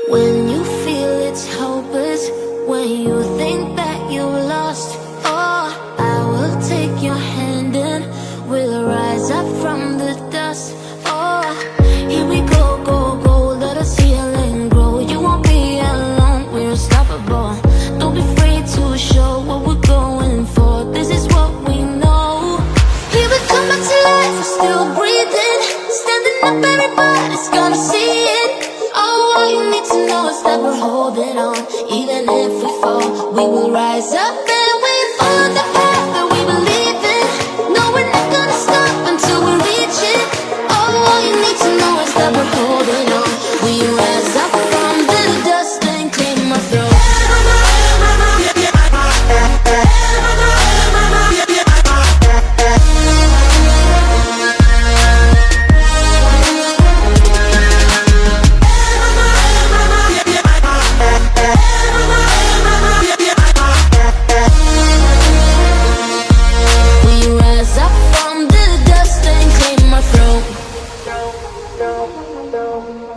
When you feel it's hopeless, when you think that you lost, oh, I will take your hand and we'll rise up from the dust. Oh, here we go, go, go, let us heal and grow. You won't be alone, we're unstoppable. Don't be afraid to show what we're going for. This is what we know. Here we come back to life, we're still breathing. Standing up, everybody's gonna see it. Oh, all you need to know is that we're holding on. Even if we fall, we will rise up and we follow the path that we believe in. No, we're not gonna stop until we reach it. Oh, all you need to know is that we're holding on. We rise up from the dust and claim our throne.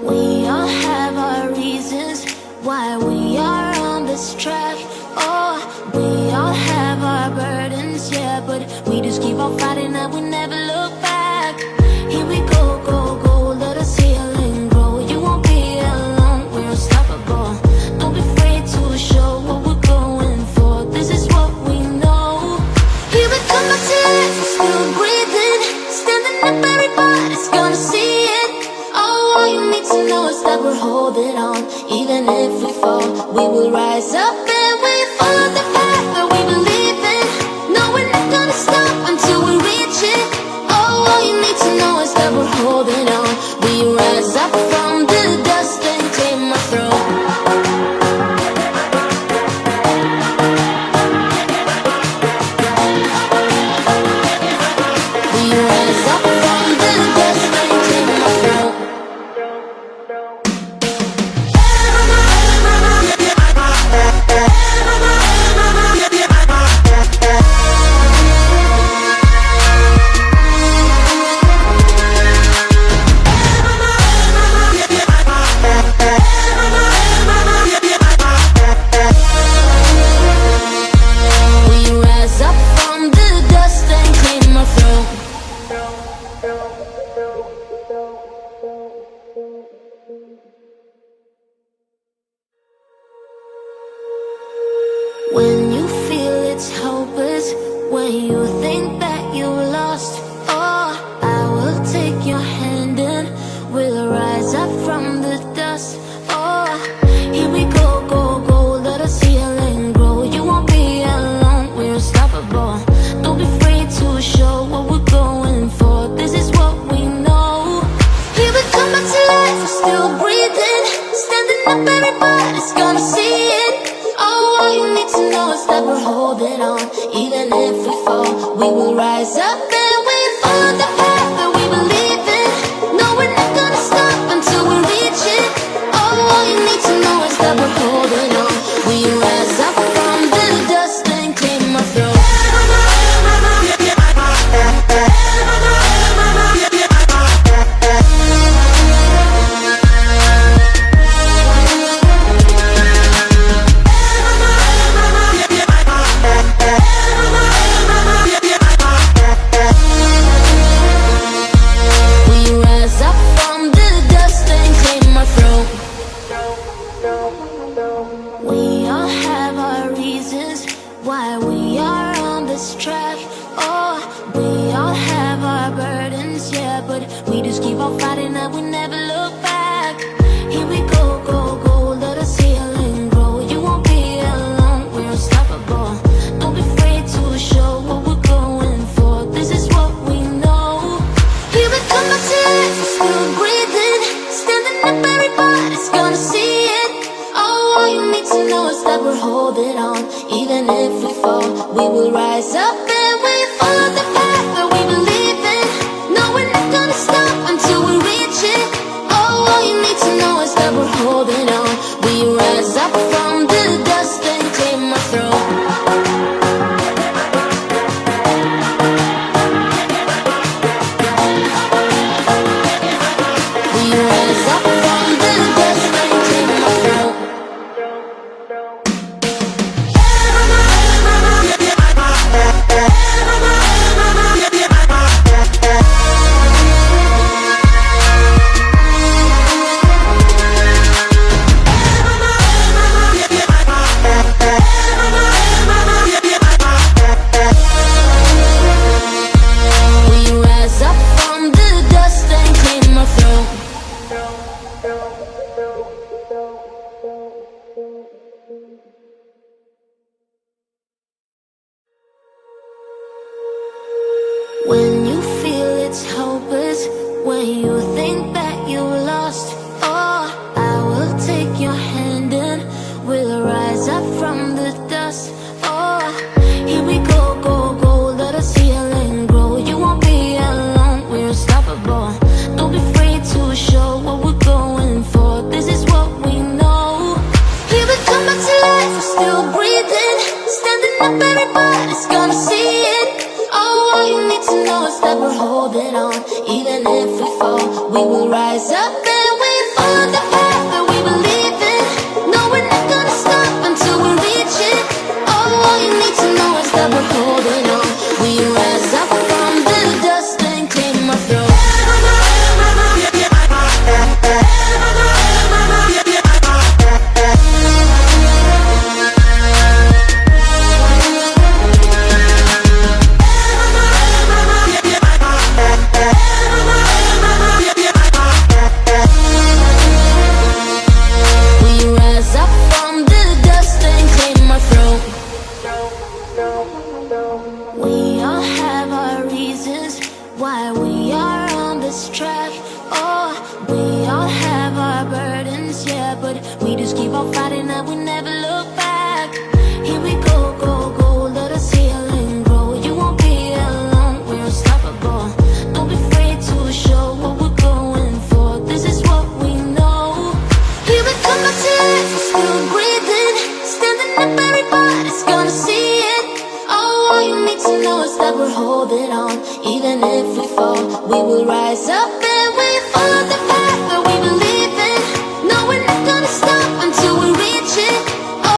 We all have our reasons why we are on this track. Oh, we all have our burdens, yeah, but we just keep on fighting and we never look back. Here we go, go, go, let us heal and grow. You won't be alone, we're unstoppable. Don't be afraid to show what we're going for. This is what we know. Here we come back to life, we're still breathing. Standing up, everybody's gonna see it. All you need to know is that we're holding on. Even if we fall, we will rise up and we follow the path that we believe in. No, we're not gonna stop until we reach it. All you need to know is that we're holding on. We rise up from the dust and claim our throne. We rise up from the dust and claim our throne. When you feel it's hopeless, when you think that you lost, oh, I will take your hand and we'll rise up from the dust. Oh, here we go, go, go, let us heal and grow. You won't be alone, we're unstoppable. Don't be afraid to show what we're going for. This is what we know. Here we come back to life, we're still breathing. Standing up, everybody's gonna see it. All you need to know is that we're holding on. Even if we fall, we will rise up and we follow the path that we believe in. No, we're not gonna stop until we reach it. All you need to know is that we're holding on. We rise up from the dust and claim our throne. We all have our reasons why we are on this track. Oh, we all have our burdens, yeah, but we just keep on fighting and we never look back. Here we go, go, go, let us heal and grow. You won't be alone, we're unstoppable. Don't be afraid to show what we're going for. This is what we know. Here we come back to life, we're still breathing. Standing up, everybody's gonna see it. All you need to know is that we're holding on. Even if we fall, we will rise up and we follow the path that we believe in. No, we're not gonna stop until we reach it. All you need to know is that we're holding on. We rise up from the dust and claim our throne. We rise up from the dust and claim our throne. rise up and we follow the path that we believe in. No, we're not gonna stop until we reach it. Oh, all you need to know is that we're holding on. We rise up from the dust and claim our throne. We all have our reasons why we are on this track. Oh, we all have our burdens, yeah, but we just keep on fighting and we never look back. Here we go, go, go, let us heal and grow. You won't be alone, we're unstoppable. Don't be afraid to show what we're going for. This is what we know. Here we come back to life, we're still breathing. Standing up, everybody's gonna see it. All you need to know is that we're holding on. Even if we fall, we will rise up.